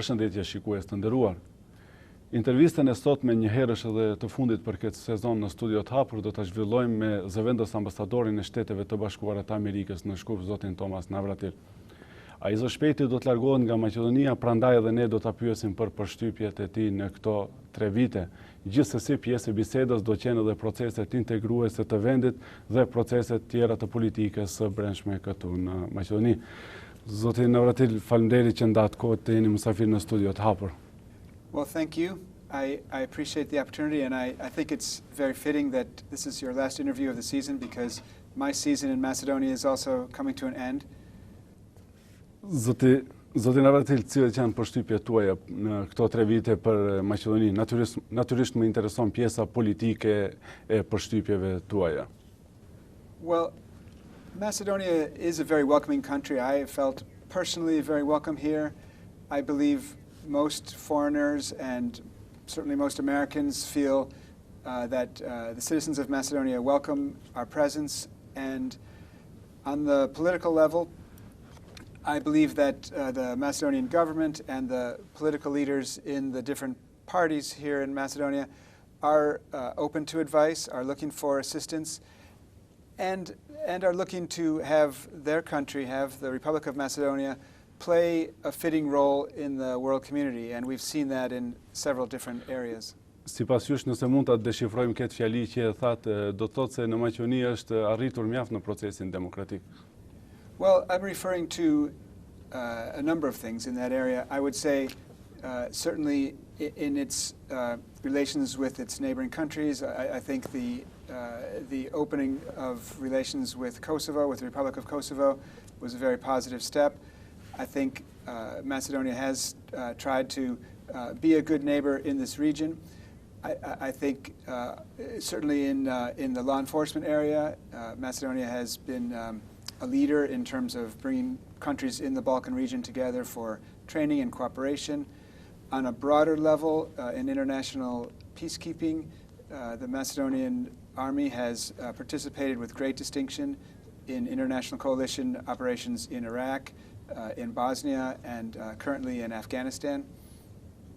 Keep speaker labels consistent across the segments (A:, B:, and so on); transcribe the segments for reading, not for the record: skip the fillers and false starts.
A: Përshëndetje shikues të nderuar. Intervistën e sotme njëherësh edhe të fundit për këtë sezon në studiot Hapur do ta zhvillojmë me zëvendës ambasadorin e Shteteve të Bashkuara të Amerikës në Shkup, zotin Tomas Navratil. Ai zë shpejti do të largohet nga Maqedonia, prandaj edhe ne do ta pyesim për përshtypjet e tij në këto 3 vite. Gjithsesi pjesë e bisedës do qenë edhe proceset integruese të vendit dhe proceset tjera të politikës së brendshme këtu në Maqedoni. Zotin Navratil, faleminderit që ndatë kohë të jeni mysafir në studiot Hapur.
B: Well, thank you. I appreciate the opportunity, and I think it's very fitting that this is your last interview of the season because my season in Macedonia is also coming to an end.
A: Zoti Navratil, cilat janë përshtypjet tuaja në këto 3 vite për Maqedoni? Natyrisht më intereson pjesa politike e përshtypjeve tuaja.
B: Well, Macedonia is a very welcoming country. I felt personally very welcome here. I believe most foreigners and certainly most Americans feel that the citizens of Macedonia welcome our presence. And on the political level, I believe that the Macedonian government and the political leaders in the different parties here in Macedonia are open to advice, are looking for assistance, and are looking to have their country, have the Republic of Macedonia, play a fitting role in the world community, and we've seen that in several different areas.
A: Sipas jush, nëse mund ta deshifrojmë këtë fjali që e thatë, do të thotë se në Maqedoni është arritur mjaft në procesin demokratik.
B: Well, I'm referring to a number of things in that area. I would say certainly in its relations with its neighboring countries. I think the opening of relations with Kosovo, with the Republic of Kosovo, was a very positive step. I think Macedonia has tried to be a good neighbor in this region. I think certainly in the law enforcement area, Macedonia has been a leader in terms of bringing countries in the Balkan region together for training and cooperation. On a broader level, in international peacekeeping, the Macedonian Army has participated with great distinction in international coalition operations in Iraq, in Bosnia, and currently in Afghanistan.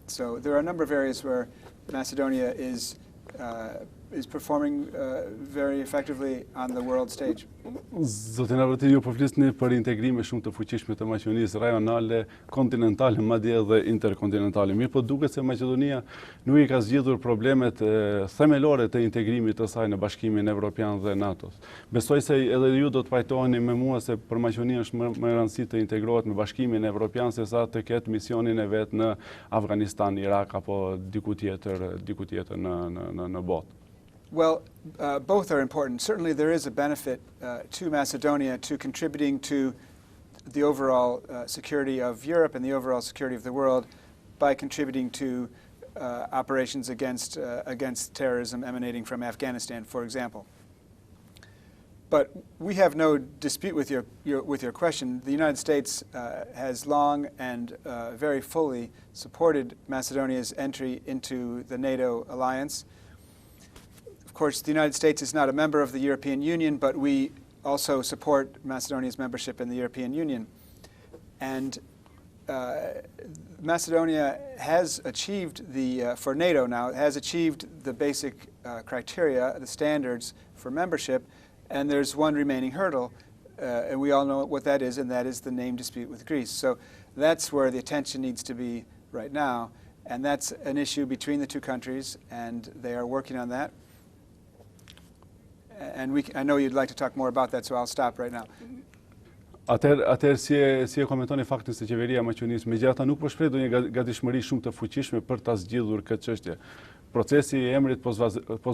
B: So there are a number of areas where Macedonia is performing very effectively on the world stage.
A: Zotin Navratil, ju po flisni për integrime shumë të fuqishme të Maqedonisë rajonale, kontinentale, madje edhe interkontinentale. Mirë po duket se Maqedonia nuk i ka zgjidhur problemet themelore të integrimit të saj në Bashkimin Evropian dhe NATO-s. Besoj se edhe ju do të pajtoheni me mua se për Maqedoninë është më e rëndësishme të integrohet me Bashkimin Evropian sesa të ketë misionin e vet në Afganistan, Irak apo diku tjetër në botë.
B: Well, both are important. Certainly there is a benefit to Macedonia to contributing to the overall security of Europe and the overall security of the world by contributing to operations against terrorism emanating from Afghanistan, for example. But we have no dispute with your question. The United States has long and very fully supported Macedonia's entry into the NATO alliance. Of course, the United States is not a member of the European Union, but we also support Macedonia's membership in the European Union. And Macedonia has achieved for NATO now, has achieved the basic criteria, the standards for membership, and there's one remaining hurdle, and we all know what that is, and that is the name dispute with Greece. So that's where the attention needs to be right now, and that's an issue between the two countries, and they are working on that. And I know you'd like to talk more about that, so I'll stop right now.
A: Atëherë si e komentoni faktin se qeveria e Maqedonisë megjithatë nuk po shpreh ndonjë gatishmëri shumë të fuqishme për ta zgjidhur këtë çështje. Procesi i emrit po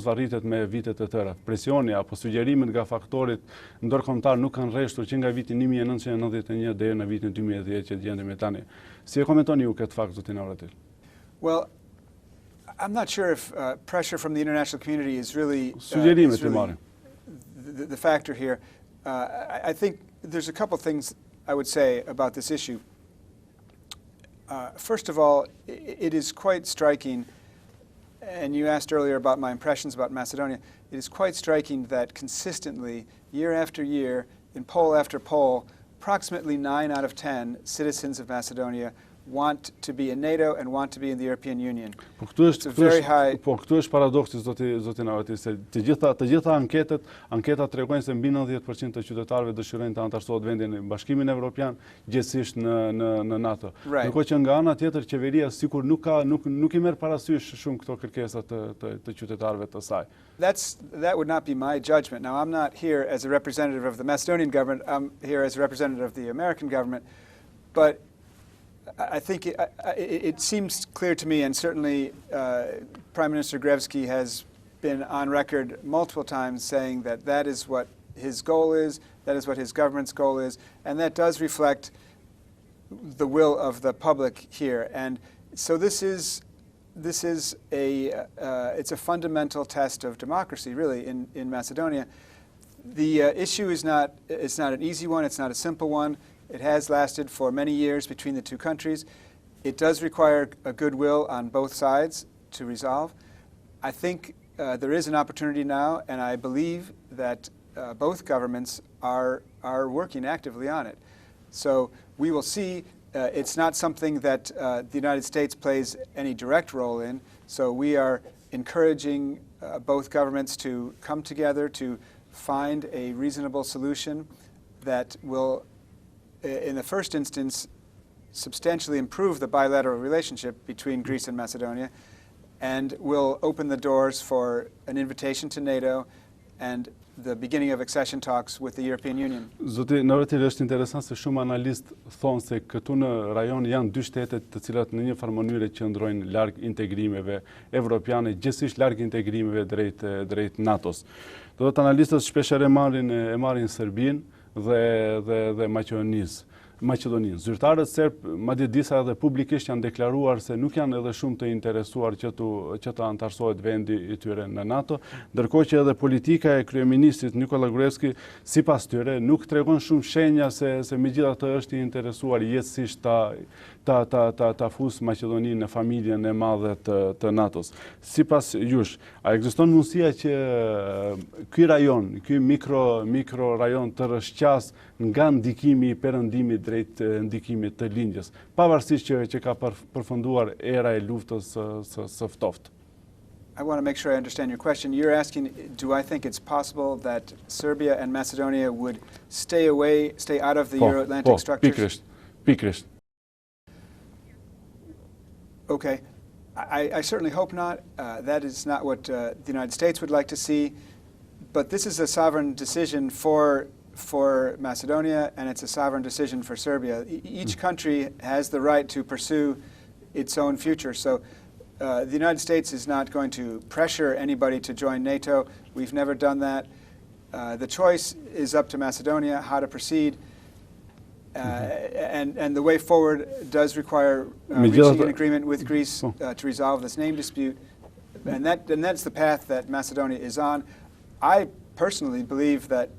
A: zvarritet me vite të tëra. Presioni apo sugjerimet nga faktorit ndërkombëtar nuk kanë rreshtur që nga viti 1991 deri në vitin 2010 që gjendemi tani. Si e komentoni ju këtë fakt, zotin Navratil?
B: Well, I'm not sure if pressure from the international community is really the factor here. I think there's a couple things I would say about this issue. First of all, it is quite striking, and you asked earlier about my impressions about Macedonia, it is quite striking that consistently, year after year, in poll after poll, approximately 9 out of 10 citizens of Macedonia want to be in NATO and want to be in the European Union.
A: It's a very high. Po këtu është paradoksi, zoti Navratil, se të gjitha anketat tregojnë se mbi 90% të qytetarëve dëshirojnë të antarësohet vendin në Bashkimin Evropian, gjithsesi në NATO. Ndërkohë që nga ana tjetër qeveria sikur nuk I merr parasysh shumë këto kërkesa të qytetarëve të saj.
B: That would not be my judgment. Now, I'm not here as a representative of the Macedonian government. I'm here as a representative of the American government. But I think it seems clear to me, and certainly Prime Minister Gruevski has been on record multiple times saying that that is what his goal is, that is what his government's goal is, and that does reflect the will of the public here. And so this is it's a fundamental test of democracy, really, in Macedonia. The issue is not an easy one. It's not a simple one. It has lasted for many years between the two countries. It does require a goodwill on both sides to resolve. I think there is an opportunity now, and I believe that both governments are working actively on it. So we will see. It's not something that the United States plays any direct role in. So we are encouraging both governments to come together to find a reasonable solution that will, in the first instance, substantially improve the bilateral relationship between Greece and Macedonia, and will open the doors for an invitation to NATO and the beginning of accession talks with the European Union.
A: Zoti Navratil, është interesant se shumë analistë thonë se këtu në rajon janë dy shtete të cilat në një farë mënyrë qëndrojnë larg integrimeve evropiane, gjithsesi larg integrimeve drejt NATO-s. Do të analistët shpeshherë e marrin Serbinë dhe Maqedoninë. Zyrtarët serb, madje disa edhe publikisht janë deklaruar se nuk janë edhe shumë të interesuar që të antarësohet vendi I tyre në NATO, ndërkohë që edhe politika e kryeministrit Nikola Gruevski, sipas tyre, nuk tregon shumë shenja se megjithatë është I interesuar jetësisht ta fusë Maqedoninë në familjen e madhe të NATO-s. Sipas jush, a ekziston mundësia që ky rajon, ky mikro rajon të rrëshqas nga ndikimi I perëndimit drejt ndikimit të lindjes, pavarësisht që ka përfunduar era e luftës së ftohtë?
B: I want to make sure I understand your question. You're asking, do I think it's possible that Serbia and Macedonia would stay out of the Euro-Atlantic structures?
A: Pikrisht.
B: Okay. I certainly hope not. That is not what the United States would like to see. But this is a sovereign decision for Macedonia, and it's a sovereign decision for Serbia. Each country has the right to pursue its own future. So the United States is not going to pressure anybody to join NATO. We've never done that. The choice is up to Macedonia how to proceed. And the way forward does require reaching an agreement with Greece to resolve this name dispute. And that's the path that Macedonia is on. I personally believe that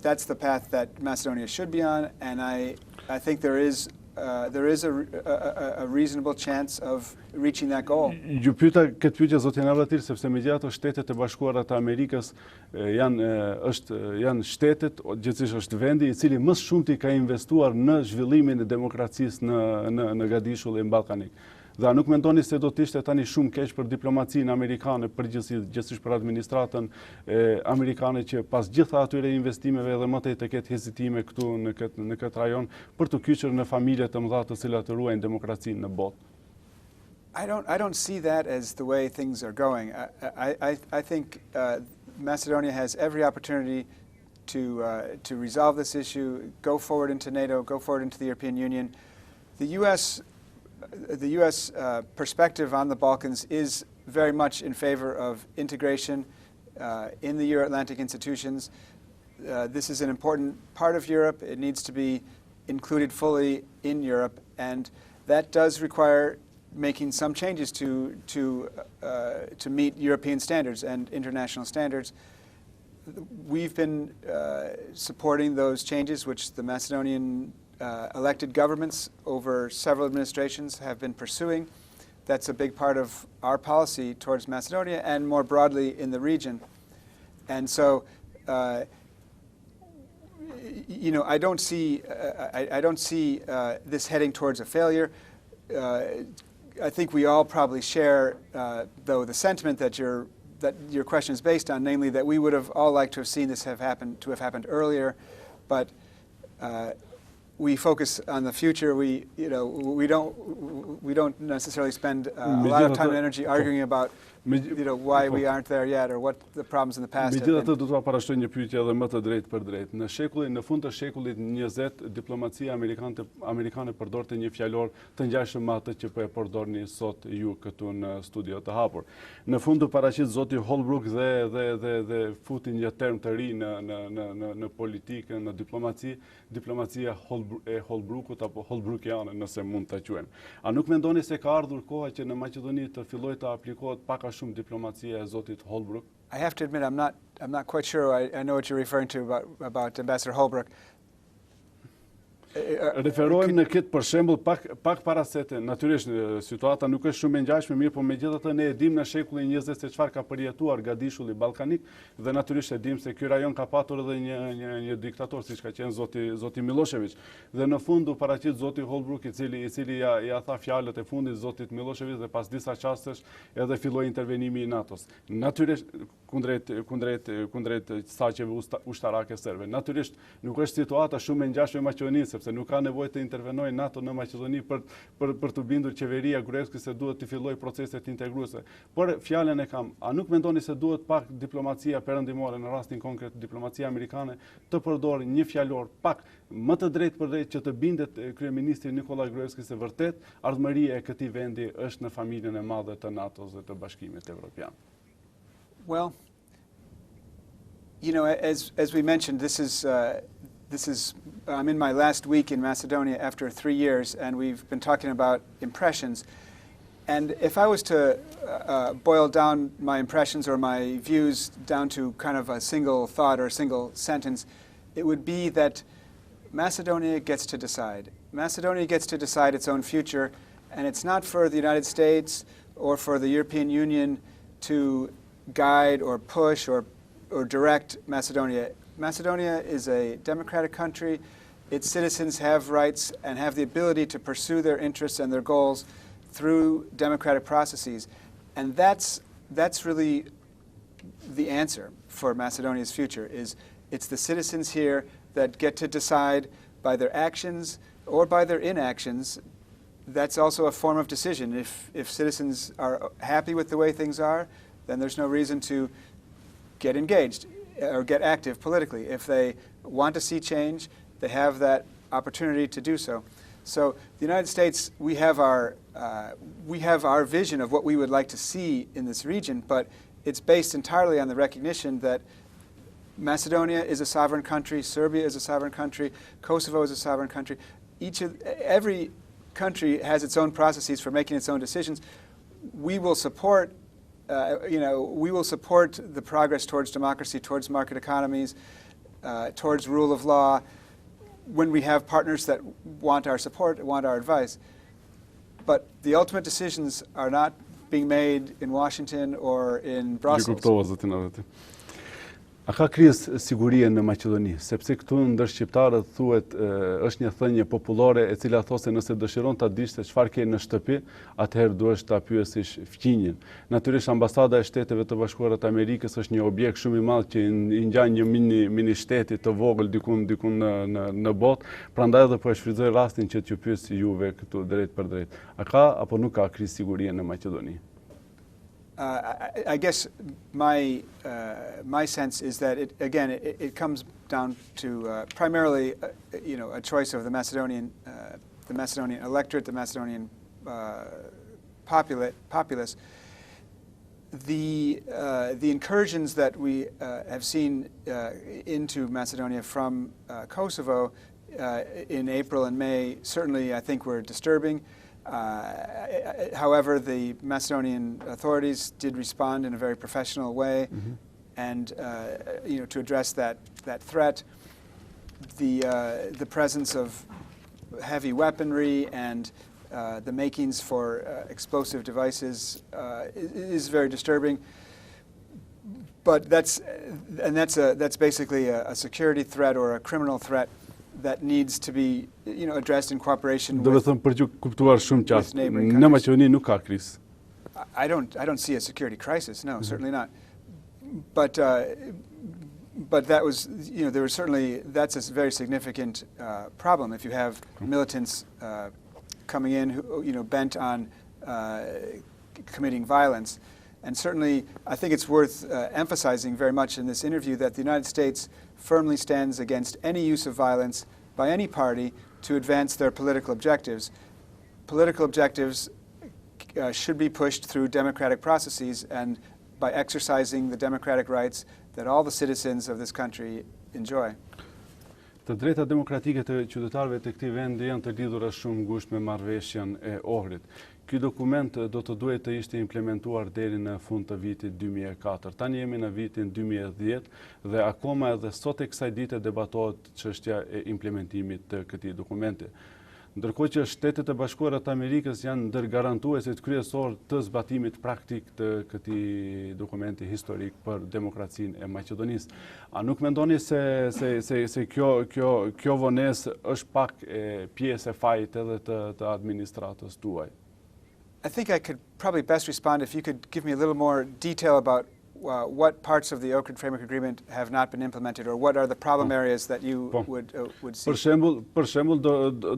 B: that's the path that Macedonia should be on, and I think there is a reasonable chance of reaching that goal.
A: Ju pyeta këtë pyetje zoti Navratil sepse megjithatë Shtetet e Bashkuara të Amerikës janë shtetet, gjithsesi është vendi I cili më shumë ka investuar në zhvillimin e demokracisë në Gadishullin Ballkanik. Dhe nuk mendoni se do të ishte tani shumë keq për diplomacinë amerikane, gjithsesi për administratën amerikane që pas gjitha atyre investimeve edhe më tej të ketë hezitime këtu në këtë rajon për të kyçur në familje të mëdha të cilat ruajnë demokracinë në botë?
B: I don't see that as the way things are going. I think Macedonia has every opportunity to resolve this issue, go forward into NATO, go forward into the European Union. The U.S. Perspective on the Balkans is very much in favor of integration in the Euro-Atlantic institutions. This is an important part of Europe. It needs to be included fully in Europe, and that does require making some changes to meet European standards and international standards. We've been supporting those changes, which the Macedonian elected governments over several administrations have been pursuing. That's a big part of our policy towards Macedonia and more broadly in the region. And so, I don't see this heading towards a failure. I think we all probably share, though, the sentiment that your question is based on, namely that we would have all liked to have seen this have happened earlier, but we focus on the future. We don't necessarily spend a lot of time and energy arguing about why we aren't there yet or what the problems in the past have been.
A: Megjithatë do t'ua parashtoj një pyetje edhe më të drejtë për drejtë. Në fund të shekullit 20, diplomacia amerikane përdorte një fjalor të ngjashëm me atë që po e përdorni sot ju këtu në studio të hapur. Në fund u paraqit zoti Holbrooke dhe futi një term të ri në politikë, në diplomaci, diplomacia e Holbrookut apo Holbrookiane, nëse mund ta quajmë. A nuk mendoni se ka ardhur koha që në Maqedoni të fillojë të aplikohet pak shumë diplomacia e zotit Holbrooke?
B: I have to admit, I'm not quite sure. I know what you're referring to about Ambassador Holbrooke.
A: Referohem në këtë për shembull pak para sete. Natyrisht situata nuk është shumë e ngjashme, mirë, por megjithatë ne e dimë në shekullin 20 se çfarë ka përjetuar gadishulli ballkanik dhe natyrisht e dimë se ky rajon ka patur edhe një diktator siç ka qenë zoti Milošević. Dhe në fund u paraqit zoti Holbrooke i cili ja tha fjalët e fundit zotit Milošević dhe pas disa çastesh edhe filloi intervenimi i NATO-s. Natyrisht kundrejt saqeve ushtarake serbe. Natyrisht nuk është situata shumë e ngjashme me Maqedoninë, sepse nuk ka nevojë të intervenojë NATO në Maqedoni për të bindur qeveria Gruevski se duhet të fillojë proceset integruese. Por fjalën e kam, a nuk mendoni se duhet pak diplomacia perëndimore, në rastin konkret diplomacia amerikane, të përdorë një fjalor pak më të drejtë për drejtë që të bindet kryeministri Nikola Gruevski se vërtet ardhmëria e këtij vendi është në familjen e madhe të NATO-s dhe të Bashkimit Evropian?
B: Well, as we mentioned, this is I'm in my last week in Macedonia after 3 years, and we've been talking about impressions. And if I was to boil down my impressions or my views down to kind of a single thought or a single sentence, it would be that Macedonia gets to decide. Macedonia gets to decide its own future, and it's not for the United States or for the European Union to guide or push or direct Macedonia. Macedonia is a democratic country. Its citizens have rights and have the ability to pursue their interests and their goals through democratic processes. And that's really the answer for Macedonia's future. It's the citizens here that get to decide by their actions or by their inactions. That's also a form of decision. If citizens are happy with the way things are, then there's no reason to get engaged or get active politically. If they want to see change, they have that opportunity to do so. So the United States, we have our vision of what we would like to see in this region, but it's based entirely on the recognition that Macedonia is a sovereign country, Serbia is a sovereign country, Kosovo is a sovereign country. Every country has its own processes for making its own decisions. We will support the progress towards democracy, towards market economies, towards rule of law, when we have partners that want our support, want our advice. But the ultimate decisions are not being made in Washington or in Brussels.
A: A ka krizë sigurie në Maqedoni, sepse këtu ndër shqiptarët thuhet është një thënie popullore e cila thosë se nëse dëshiron ta dish se çfarë ke në shtëpi, atëherë duhesh ta pyesësh fqinjen. Natyrisht ambasada e Shteteve të Bashkuara të Amerikës është një objekt shumë i madh që i ngjan një mini shteti të vogël dikun në botë, prandaj edhe po e shfrytëzoj rastin që t'ju pyes juve këtu drejt për drejt. A ka apo nuk ka krizë sigurie në Maqedoni?
B: I guess my sense is that it comes down to primarily a choice of the Macedonian electorate, the Macedonian populace. The incursions that we have seen into Macedonia from Kosovo in April and May certainly I think were disturbing. However, the Macedonian authorities did respond in a very professional way, and to address that threat, the presence of heavy weaponry and the makings for explosive devices is very disturbing. But that's basically a security threat or a criminal threat. that needs to be, addressed in cooperation
A: Do të
B: with.
A: thënë për që kuptuar shumë qartë,
B: neighboring
A: në
B: countries.
A: Maqedoni nuk ka krizë.
B: I don't see a security crisis. No, certainly not. But that was, there was certainly, that's a very significant problem if you have militants coming in who, bent on committing violence. And certainly, I think it's worth emphasizing very much in this interview that the United States firmly stands against any use of violence by any party to advance their political objectives. Political objectives should be pushed through democratic processes and by exercising the democratic rights that all the citizens of this country enjoy.
A: Të drejta demokratike të qytetarëve të këtij vendi janë të lidhura shumë ngushtë me marrëveshjen e Ohrit. Ky dokument do të duhet të ishte implementuar deri në fund të vitit 2004. Tani jemi në vitin 2010 dhe akoma edhe sot e kësaj dite debatohet çështja e implementimit të këtij dokumenti. Ndërkohë që Shtetet e Bashkuara të Amerikës janë ndër garantuesit kryesor të zbatimit praktik të këtij dokumenti historik për demokracinë e Maqedonisë. A nuk mendoni se kjo vonesë është pak pjesë e fajit edhe të administratës tuaj?
B: I think I could probably best respond if you could give me a little more detail about what parts of the Ohrid Framework Agreement have not been implemented, or what are the problem areas that you would see?
A: Për shembull,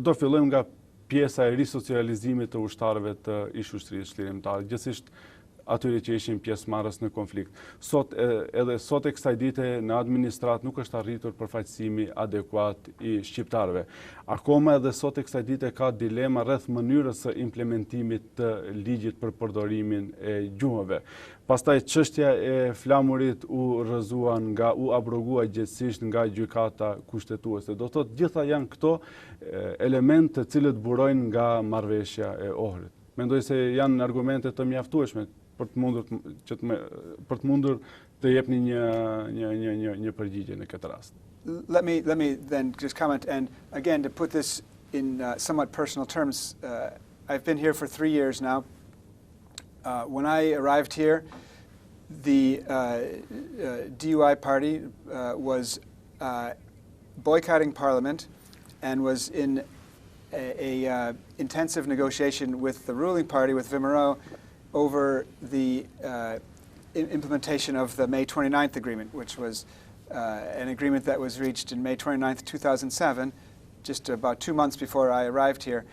A: do fillojmë nga pjesa e risocializimit të ushtarëve të ish-ushtrisë çlirimtare, gjithsesi atyre që ishin pjesëmarrës në konflikt. Edhe sot e kësaj dite në administratë nuk është arritur përfaqësimi adekuat i shqiptarëve. Akoma edhe sot e kësaj dite ka dilema rreth mënyrës së implementimit të ligjit për përdorimin e gjuhëve. Pastaj çështja e flamurit u abrogua gjithësisht nga gjykata kushtetuese. Do thotë gjitha janë këto elemente të cilët burojnë nga marrëveshja e Ohrit. Mendoj se janë argumente të mjaftueshme për të mundur të jepni një përgjigje në këtë rast.
B: Let me then just comment, and again to put this in somewhat personal terms. I've been here for 3 years now. When I arrived here, the DUI party was boycotting Parliament and was in a intensive negotiation with the ruling party, with VMRO, over the implementation of the May 29th agreement, which was an agreement that was reached in May 29th, 2007, just about 2 months before I arrived here.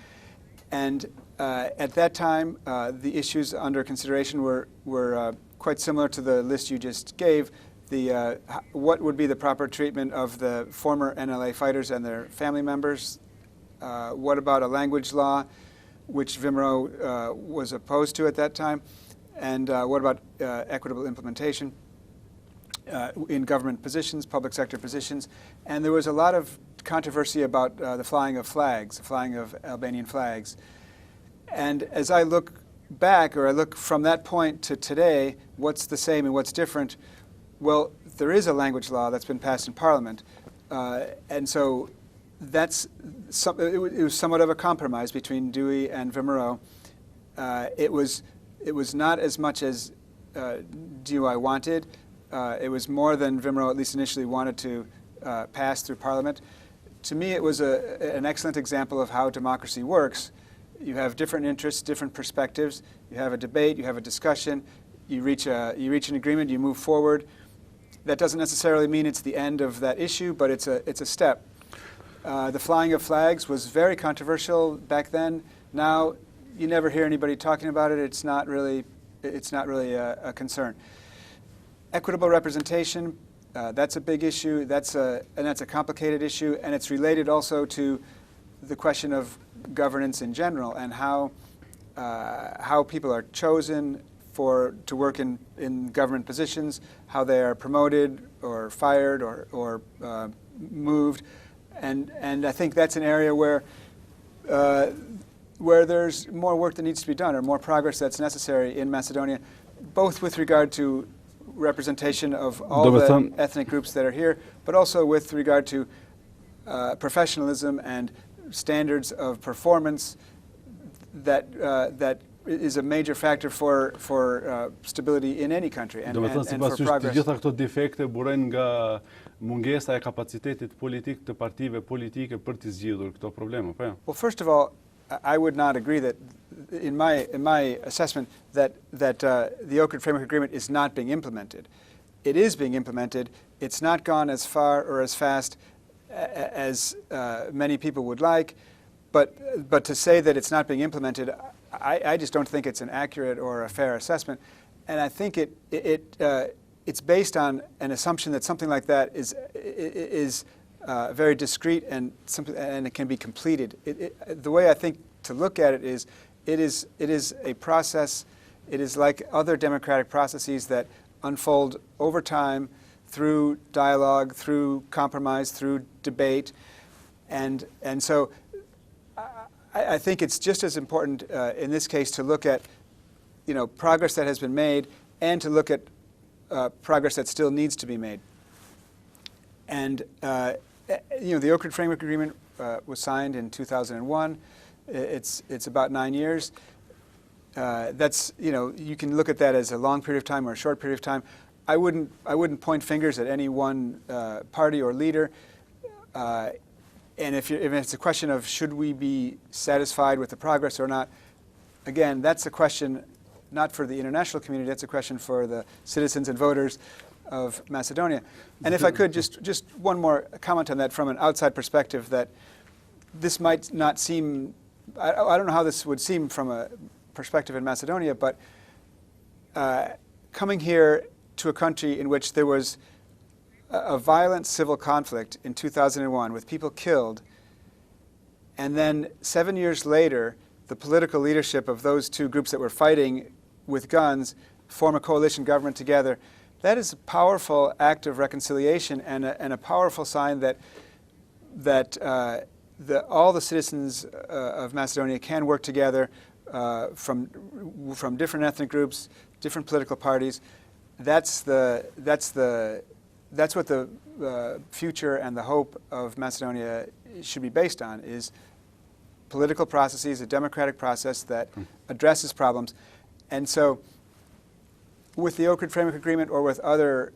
B: And at that time, the issues under consideration were quite similar to the list you just gave. What would be the proper treatment of the former NLA fighters and their family members? What about a language law, which VMRO was opposed to at that time? And what about equitable implementation in government positions, public sector positions? And there was a lot of controversy about the flying of flags, the flying of Albanian flags. And as I look back, or I look from that point to today, what's the same and what's different? Well, there is a language law that's been passed in Parliament. And so it was somewhat of a compromise between Dewey and VMRO. It was not as much as DUI wanted. It was more than VMRO, at least initially, wanted to pass through Parliament. To me, it was an excellent example of how democracy works. You have different interests, different perspectives. You have a debate, you have a discussion, you reach an agreement, you move forward. That doesn't necessarily mean it's the end of that issue, but it's a step. The flying of flags was very controversial back then. Now, you never hear anybody talking about it. It's not really a concern. Equitable representation, that's a big issue. That's a complicated issue, and it's related also to the question of governance in general and how people are chosen to work in government positions, how they are promoted or fired or moved. And I think that's an area where there's more work that needs to be done, or more progress that's necessary in Macedonia, both with regard to representation of all the ethnic groups that are here, but also with regard to professionalism and standards of performance that is a major factor for stability in any country and for progress.
A: Të gjitha këto defekte burojnë nga mungesa e kapacitetit politik të partive politike për të zgjidhur këto probleme, po jo?
B: Well, first of all, I would not agree that, in my assessment, that the Ohrid Framework Agreement is not being implemented. It is being implemented. It's not gone as far or as fast as many people would like, but to say that it's not being implemented, I just don't think it's an accurate or a fair assessment, and I think it's based on an assumption that something like that is very discrete and it can be completed. The way I think to look at it is a process. It is like other democratic processes that unfold over time through dialogue, through compromise, through debate, and so I think it's just as important in this case to look at progress that has been made and to look at progress that still needs to be made. And the Ohrid Framework Agreement was signed in 2001. It's about 9 years. That's you can look at that as a long period of time or a short period of time. I wouldn't point fingers at any one party or leader. And if it's a question of should we be satisfied with the progress or not, again, that's a question not for the international community. That's a question for the citizens and voters of Macedonia. And if I could, just one more comment on that from an outside perspective, that this might not seem, I don't know how this would seem from a perspective in Macedonia, but coming here to a country in which there was a violent civil conflict in 2001 with people killed, and then 7 years later, the political leadership of those two groups that were fighting with guns form a coalition government together. That is a powerful act of reconciliation and a powerful sign that all the citizens of Macedonia can work together from different ethnic groups, different political parties. That's what the future and the hope of Macedonia should be based on, is political processes, a democratic process that addresses problems. And so with the Ohrid Framework Agreement or with other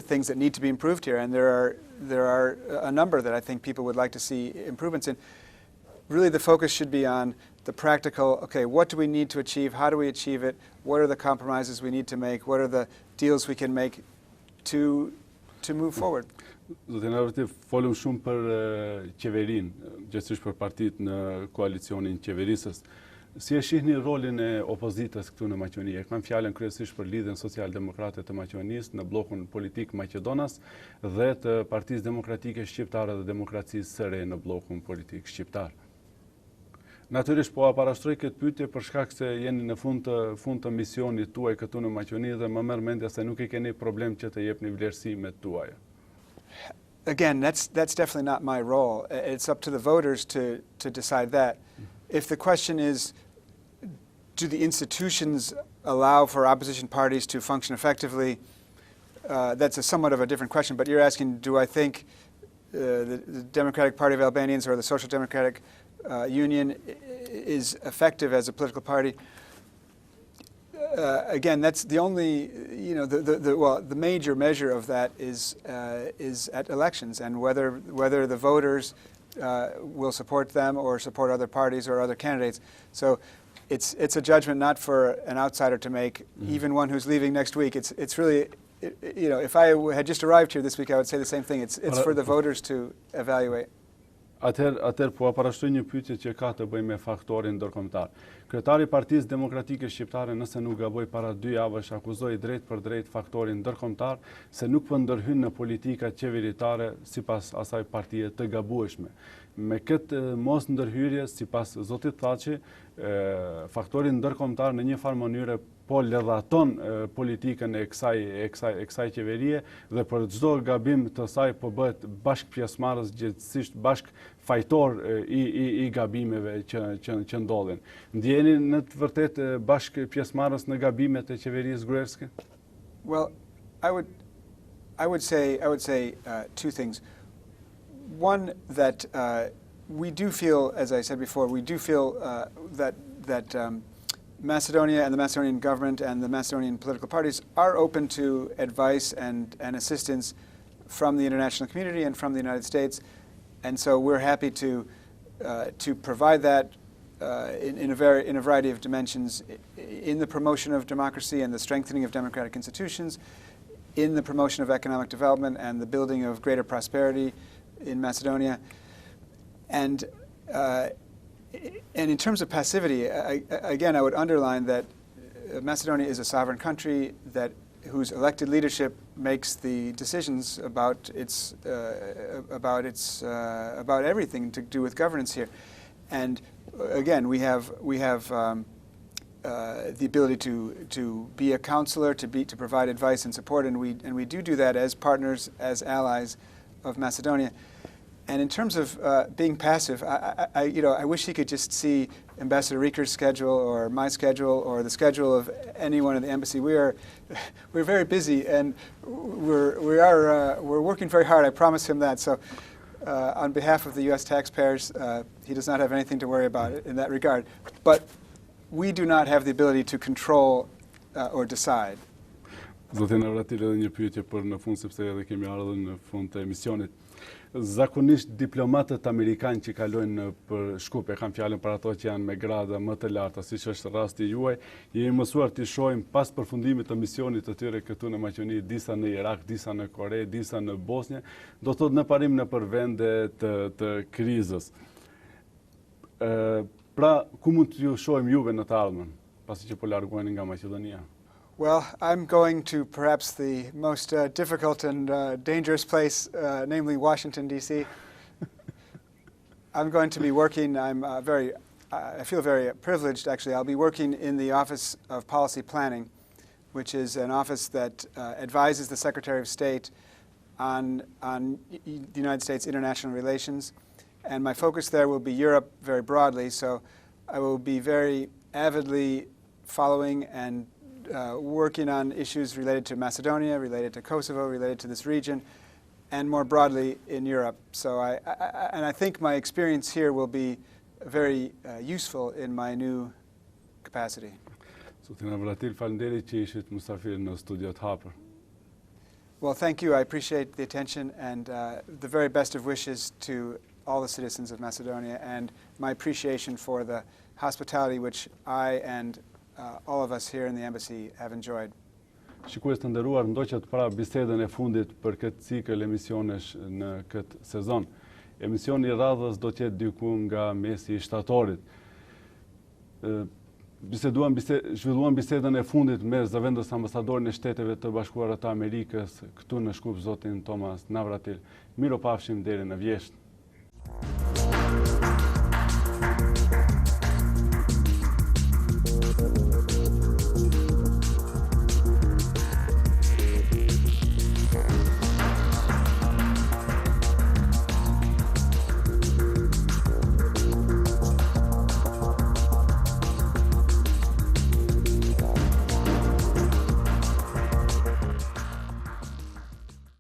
B: things that need to be improved here, and there are a number that I think people would like to see improvements in, really the focus should be on the practical, okay, what do we need to achieve, how do we achieve it, what are the compromises we need to make, what are the deals we can make to move forward.
A: Zotin Navratil, folëm shumë për qeverinë, gjithsesi për partitë në koalicionin qeverisës. Si e shihni rolin e opozitës këtu në Maqedoni? E kam fjalën kryesisht për Lidhjen Social-Demokrate të Maqedonisë në bllokun politik Maqedonas dhe të Partisë Demokratike Shqiptare dhe Demokracisë së Re në bllokun politik shqiptar. Natyrisht po parashtroj këtë pyetje për shkak se jeni në fund të misionit tuaj këtu në Maqedoni dhe më merr mendja se nuk e keni problem që të jepni vlerësimet tuaja.
B: Again, that's definitely not my role. It's up to the voters to decide that. If the question is, do the institutions allow for opposition parties to function effectively, that's somewhat of a different question. But you're asking, do I think the Democratic Party of Albanians or the Social Democratic Union is effective as a political party? Again, that's the only, the major measure of that is at elections, and whether the voters will support them or support other parties or other candidates. So it's a judgment not for an outsider to make, even one who's leaving next week. It's really, if I had just arrived here this week, I would say the same thing. It's for the voters to evaluate.
A: Atëherë po parashtoj një pyetje që ka të bëjë me faktorin ndërkombëtar. Kryetari i Partisë Demokratike Shqiptare, nëse nuk gaboj, para 2 javësh akuzoi drejt për drejt faktorin ndërkombëtar se nuk po ndërhyn në politika qeveritare sipas asaj partie të gabueshme. Me këtë mos ndërhyrje, sipas zotit Thaçi, faktorin ndërkombëtar në një farë mënyre po ledhaton politikën e kësaj qeverie dhe për çdo gabim të saj po bëhet bashk pjesëmarrës, gjithsesi bashk fajtor i gabimeve që ndodhin. Ndjeni në të vërtetë bashk pjesëmarrës në gabimet e qeverisë gruerske?
B: Well, I would say two things. One, that we do feel, as I said before, we do feel that Macedonia and the Macedonian government and the Macedonian political parties are open to advice and assistance from the international community and from the United States, and so we're happy to provide that in a variety of dimensions, in the promotion of democracy and the strengthening of democratic institutions, in the promotion of economic development and the building of greater prosperity in Macedonia, and in terms of passivity, again, I would underline that Macedonia is a sovereign country whose elected leadership makes the decisions about everything to do with governance here, and again, we have the ability to be a counselor, to provide advice and support, and we do that as partners, as allies of Macedonia. And in terms of being passive, I wish he could just see Ambassador Rieker's schedule or my schedule or the schedule of anyone in the embassy. We're very busy, and we're working very hard. I promise him that. So, on behalf of the U.S. taxpayers, he does not have anything to worry about in that regard. But we do not have the ability to control or decide.
A: Zotin Navratil, edhe një pyetje për në fund, sepse edhe kemi ardhur në fund të emisionit. Zakonisht diplomatët amerikanë që kalojnë për Shkup, e kam fjalën për ato që janë me grada më të larta, siç është rasti juaj, jemi mësuar të shohim pas përfundimit të misionit të tyre këtu në Maqedoni, disa në Irak, disa në Kore, disa në Bosnjë, do të thotë në parim në për vende të krizës. Pra, ku mund t'ju shohim juve në të ardhmen, pasi që po largoheni nga Maqedonia?
B: Well, I'm going to perhaps the most difficult and dangerous place, namely Washington, D.C. I'm going to be working, I feel very privileged, actually. I'll be working in the Office of Policy Planning, which is an office that advises the Secretary of State on the United States international relations. And my focus there will be Europe very broadly, so I will be very avidly following and working on issues related to Macedonia, related to Kosovo, related to this region, and more broadly in Europe. So I think my experience here will be very useful in my new capacity.
A: Zotin Navratil, faleminderit që ishit mysafir në studiot Hapur.
B: Well, thank you. I appreciate the attention and the very best of wishes to all the citizens of Macedonia, and my appreciation for the hospitality which I and all of us here in the embassy have enjoyed.
A: Shikues të nderuar, ndoqët pra bisedën e fundit për këtë cikël emisionesh në këtë sezon. Emisioni i radhës do të jetë diku nga mesi i shtatorit. Zhvilluam bisedën e fundit me zëvendës ambasadorin e Shteteve të Bashkuara të Amerikës këtu në Shkup, zotin Tomas Navratil. Miropafshim deri në vjesht.